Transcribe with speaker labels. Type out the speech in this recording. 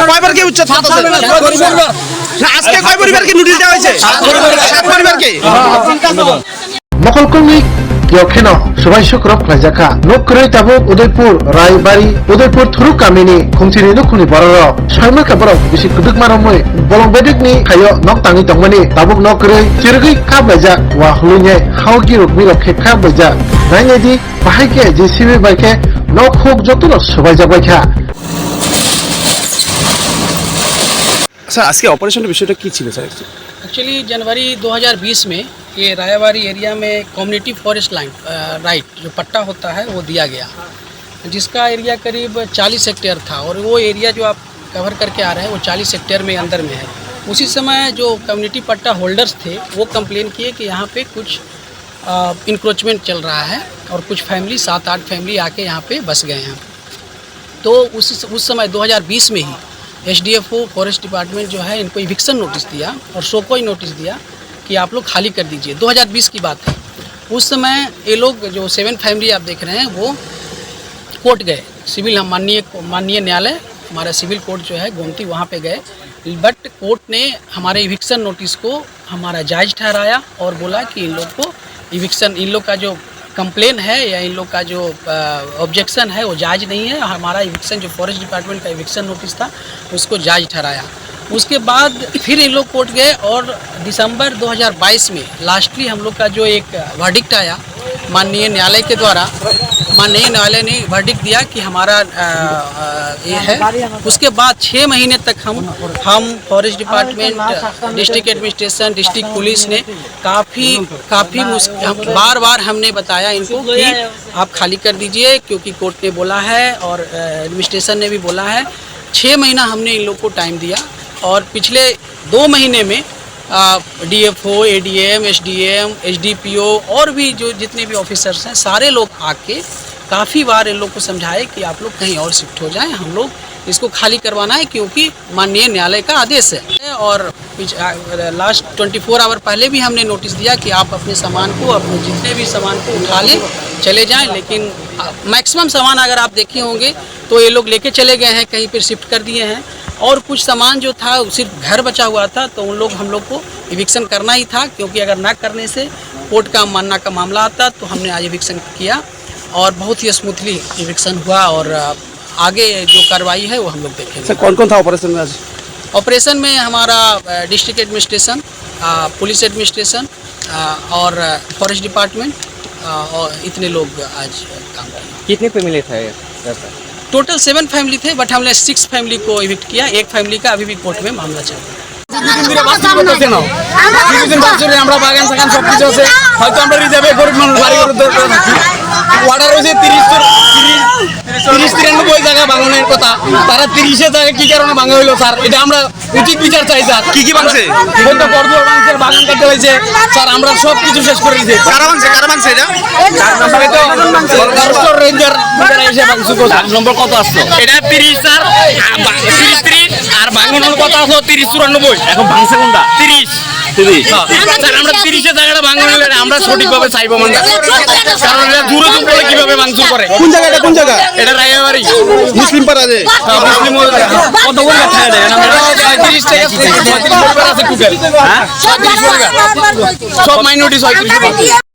Speaker 1: কয়বার কি উচ্ছেদ করতেছে না আজকে কয় পরিবারকে নোটিশ দেওয়া হয়েছে 7 পরিবারকে
Speaker 2: মকলকংনি কিয়খেনো সবাই শুক্র ফ্লাইজাকা নকरै তাবুক উদয়পুর রায়বাড়ি উদয়পুর থুরুক গামিনি খুমচিনি নুখুনি বড়র সয়মাকা বড় বিসি কুদুক মারমৈ বলংবেদিকনি খাयो নক তাঙি তংমানি তাবুক নকरै চিরগৈ কাবলাইজাক ওয়া হলুইনে হাওগি রুকমি রক্ষে কাবলাইজাক নাইনেদি बाहायके जेसीबी बाइके नक हुक जतन सबाई जाबायखा
Speaker 1: सर आज के ऑपरेशन विषय की थी सर
Speaker 3: एक्चुअली जनवरी 2020 में ये रायाबाड़ी एरिया में कम्युनिटी फॉरेस्ट लाइन राइट जो पट्टा होता है वो दिया गया जिसका एरिया करीब 40 हेक्टेयर था और वो एरिया जो आप कवर करके आ रहे हैं वो 40 हेक्टेयर में अंदर में है। उसी समय जो कम्युनिटी पट्टा होल्डर्स थे वो कंप्लेन किए कि यहाँ पे कुछ इंक्रोचमेंट चल रहा है और कुछ फैमिली 7-8 फैमिली आके यहाँ पे बस गए हैं। तो उस समय 2020 में ही एसडीएफओ फॉरेस्ट डिपार्टमेंट जो है इनको इविक्शन नोटिस दिया और शोकॉज नोटिस दिया कि आप लोग खाली कर दीजिए। 2020 की बात है। उस समय ये लोग जो 7 फैमिली आप देख रहे हैं वो कोर्ट गए, सिविल हम माननीय न्यायालय हमारा सिविल कोर्ट जो है गोमती वहाँ पे गए, बट कोर्ट ने हमारे इविक्शन नोटिस को हमारा जायज़ ठहराया और बोला कि इन लोग को इविक्शन इन लोग का जो कंप्लेन है या इन लोग का जो ऑब्जेक्शन है वो जायज़ नहीं है। हमारा इविक्शन जो फॉरेस्ट डिपार्टमेंट का इविक्शन नोटिस था उसको जायज़ ठहराया। उसके बाद फिर इन लोग कोर्ट गए और दिसंबर 2022 में लास्टली हम लोग का जो एक वर्डिक्ट आया माननीय न्यायालय के द्वारा, माननीय न्यायालय ने वर्डिक्ट दिया कि हमारा ये है। उसके बाद 6 महीने तक हम forest department, district administration, district police ने काफ़ी बार बार हमने बताया इनको कि आप खाली कर दीजिए क्योंकि कोर्ट ने बोला है और एडमिनिस्ट्रेशन ने भी बोला है। 6 महीना हमने इन लोग को टाइम दिया और पिछले 2 महीने में डीएफओ, एडीएम, एसडीएम, एसडीपीओ और भी जो जितने भी ऑफिसर्स हैं सारे लोग आके काफ़ी बार इन लोग को समझाए कि आप लोग कहीं और शिफ्ट हो जाएं, हम लोग इसको खाली करवाना है क्योंकि माननीय न्यायालय का आदेश है। और लास्ट 24 आवर पहले भी हमने नोटिस दिया कि आप अपने सामान को, अपने जितने भी सामान को उठा लें, चले जाएं, लेकिन मैक्सिमम सामान अगर आप देखे होंगे तो ये लोग लेके चले गए हैं, कहीं पर शिफ्ट कर दिए हैं और कुछ सामान जो था सिर्फ घर बचा हुआ था तो हम लोग को इविक्शन करना ही था क्योंकि अगर ना करने से कोर्ट का मानना का मामला आता तो हमने आज इविक्शन किया और बहुत ही स्मूथली इविक्शन हुआ और आगे जो कार्रवाई है वो हम लोग देखेंगे।
Speaker 1: सर कौन कौन था ऑपरेशन में आज?
Speaker 3: ऑपरेशन में हमारा डिस्ट्रिक्ट एडमिनिस्ट्रेशन, पुलिस एडमिनिस्ट्रेशन और फॉरेस्ट डिपार्टमेंट और इतने लोग आज काम किए।
Speaker 4: कितने फैमिली थे?
Speaker 3: टोटल 7 फैमिली थे बट हमने 6 फैमिली को इविक्ट किया। एक फैमिली का अभी भी कोर्ट में मामला चल रहा है।
Speaker 1: আমরা বাগান সাগান সবকিছু আছে হয়তো আমরা রিজার্ভে গরিব মানুষ বাড়ি ঘর দরকার নাকি অর্ডার হয়েছে 30-93 জায়গা ভাঙনের কথা, তারা 30 জায়গা কি কারণে ভাঙা হইলো স্যার এটা আমরা উচিত বিচার চাই স্যার। কি ভাঙছে? বলতে বর্ধমান বাংলাদেশের বাগান কাটতে হয়েছে স্যার, আমরা সব কিছু শেষ করে দিয়েছি। কারা ভাঙছে এটা? ফরেস্ট রেঞ্জার এসে ভাঙছে। নম্বর কত আসলো? এটা 30 স্যার, 30 আর ভাঙনের কথা আসলো 30-94। এখন ভাঙছে কোনটা? 30 স্যার, আমরা 30 জায়গাটা ভাঙন হলে আমরা সঠিকভাবে চাইবো মানে, কারণ এটা দূরে বলে কিভাবে ভাঙচুর করে। কোন জায়গাটা? এটা রায়াবাড়ি মুসলিম পাড়া আছে। মুসলিম কত কোন কথা দেয় না? 35 থেকে 35 পরিবার আছে টোটাল। হ্যাঁ 36 পরিবার, সব মাইনরিটি 36।